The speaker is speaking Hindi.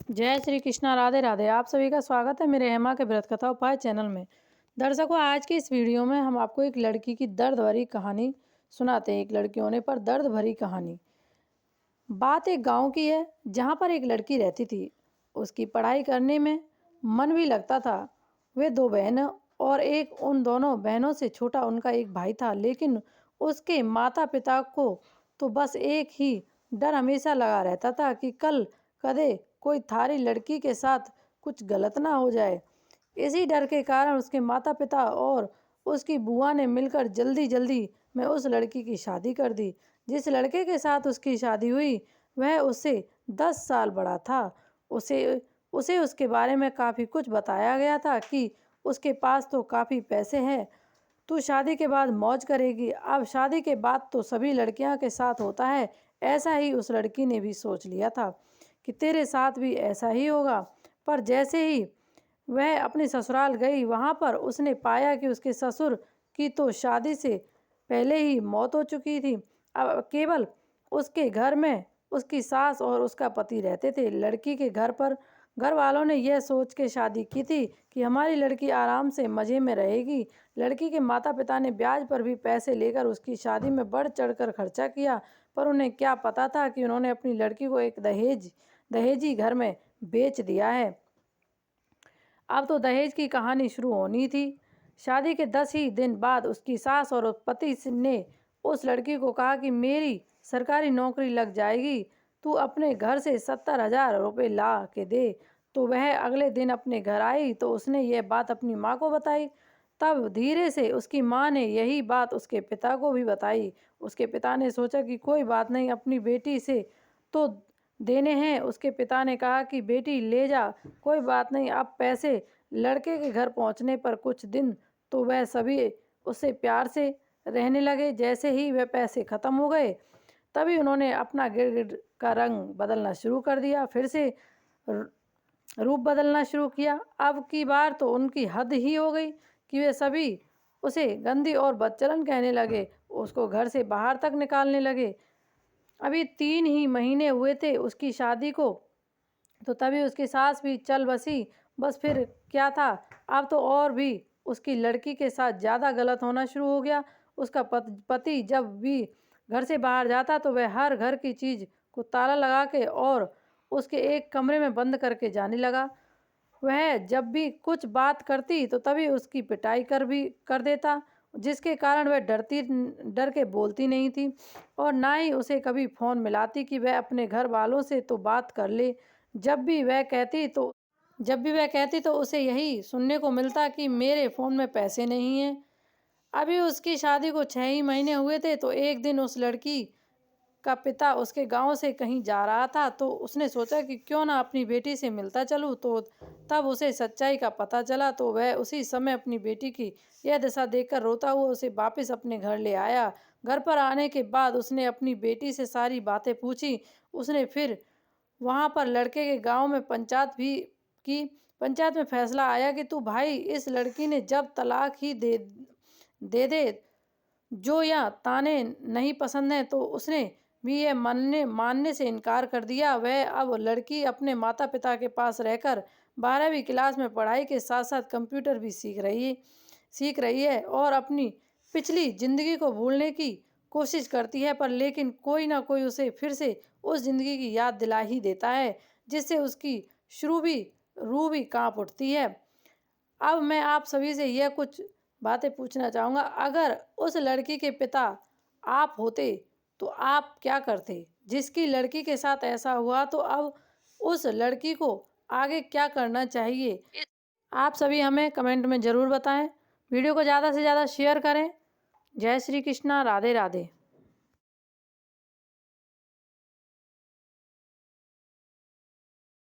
जय श्री कृष्णा, राधे राधे। आप सभी का स्वागत है मेरे हेमा के व्रत कथा उपाय चैनल में। दर्शकों, आज की इस वीडियो में हम आपको एक लड़की की दर्द भरी कहानी सुनाते हैं। एक लड़की होने पर दर्द भरी कहानी। बात एक गांव की है जहां पर एक लड़की रहती थी। उसकी पढ़ाई करने में मन भी लगता था। वे दो बहनें और एक उन दोनों बहनों से छोटा उनका एक भाई था, लेकिन उसके माता पिता को तो बस एक ही डर हमेशा लगा रहता था कि कल कदे कोई थारी लड़की के साथ कुछ गलत ना हो जाए। इसी डर के कारण उसके माता पिता और उसकी बुआ ने मिलकर जल्दी जल्दी में उस लड़की की शादी कर दी। जिस लड़के के साथ उसकी शादी हुई वह उससे 10 साल बड़ा था। उसे उसे उसके बारे में काफ़ी कुछ बताया गया था कि उसके पास तो काफ़ी पैसे हैं, तू शादी के बाद मौज करेगी। अब शादी के बाद तो सभी लड़कियां के साथ होता है, ऐसा ही उस लड़की ने भी सोच लिया था कि तेरे साथ भी ऐसा ही होगा। पर जैसे ही वह अपने ससुराल गई, वहाँ पर उसने पाया कि उसके ससुर की तो शादी से पहले ही मौत हो चुकी थी। अब केवल उसके घर में उसकी सास और उसका पति रहते थे। लड़की के घर पर घर वालों ने यह सोच के शादी की थी कि हमारी लड़की आराम से मज़े में रहेगी। लड़की के माता पिता ने ब्याज पर भी पैसे लेकर उसकी शादी में बढ़ चढ़कर खर्चा किया, पर उन्हें क्या पता था कि उन्होंने अपनी लड़की को एक दहेजी घर में बेच दिया है। अब तो दहेज की कहानी शुरू होनी थी। शादी के 10 ही दिन बाद उसकी सास और पति ने उस लड़की को कहा कि मेरी सरकारी नौकरी लग जाएगी, तू अपने घर से 70,000 रुपये ला के दे। तो वह अगले दिन अपने घर आई तो उसने यह बात अपनी माँ को बताई। तब धीरे से उसकी माँ ने यही बात उसके पिता को भी बताई। उसके पिता ने सोचा कि कोई बात नहीं, अपनी बेटी से तो देने हैं। उसके पिता ने कहा कि बेटी ले जा, कोई बात नहीं। अब पैसे लड़के के घर पहुंचने पर कुछ दिन तो वह सभी उससे प्यार से रहने लगे। जैसे ही वह पैसे ख़त्म हो गए तभी उन्होंने अपना गिरगिट का रंग बदलना शुरू कर दिया, फिर से रूप बदलना शुरू किया। अब की बार तो उनकी हद ही हो गई कि वे सभी उसे गंदी और बदचलन कहने लगे, उसको घर से बाहर तक निकालने लगे। अभी 3 ही महीने हुए थे उसकी शादी को, तो तभी उसकी सास भी चल बसी। बस फिर क्या था, अब तो और भी उसकी लड़की के साथ ज़्यादा गलत होना शुरू हो गया। उसका पति जब भी घर से बाहर जाता तो वह हर घर की चीज़ को ताला लगा के और उसके एक कमरे में बंद करके जाने लगा। वह जब भी कुछ बात करती तो तभी उसकी पिटाई कर देता, जिसके कारण वह डर के बोलती नहीं थी और ना ही उसे कभी फ़ोन मिलाती कि वह अपने घर वालों से तो बात कर ले। जब भी वह कहती तो उसे यही सुनने को मिलता कि मेरे फ़ोन में पैसे नहीं हैं। अभी उसकी शादी को 6 ही महीने हुए थे तो एक दिन उस लड़की का पिता उसके गांव से कहीं जा रहा था, तो उसने सोचा कि क्यों ना अपनी बेटी से मिलता चलूं। तो तब उसे सच्चाई का पता चला तो वह उसी समय अपनी बेटी की यह दशा देखकर रोता हुआ उसे वापस अपने घर ले आया। घर पर आने के बाद उसने अपनी बेटी से सारी बातें पूछी। उसने फिर वहां पर लड़के के गांव में पंचायत भी की। पंचायत में फैसला आया कि तू भाई, इस लड़की ने जब तलाक ही दे जो या ताने नहीं पसंद है, तो उसने भी ये मानने से इनकार कर दिया। वह अब लड़की अपने माता पिता के पास रहकर 12वीं क्लास में पढ़ाई के साथ साथ कंप्यूटर भी सीख रही है और अपनी पिछली ज़िंदगी को भूलने की कोशिश करती है, पर लेकिन कोई ना कोई उसे फिर से उस ज़िंदगी की याद दिला ही देता है, जिससे उसकी रूह भी कांप उठती है। अब मैं आप सभी से यह कुछ बातें पूछना चाहूँगा, अगर उस लड़की के पिता आप होते तो आप क्या करते? जिसकी लड़की के साथ ऐसा हुआ, तो अब उस लड़की को आगे क्या करना चाहिए? आप सभी हमें कमेंट में ज़रूर बताएं। वीडियो को ज़्यादा से ज़्यादा शेयर करें। जय श्री कृष्णा, राधे राधे।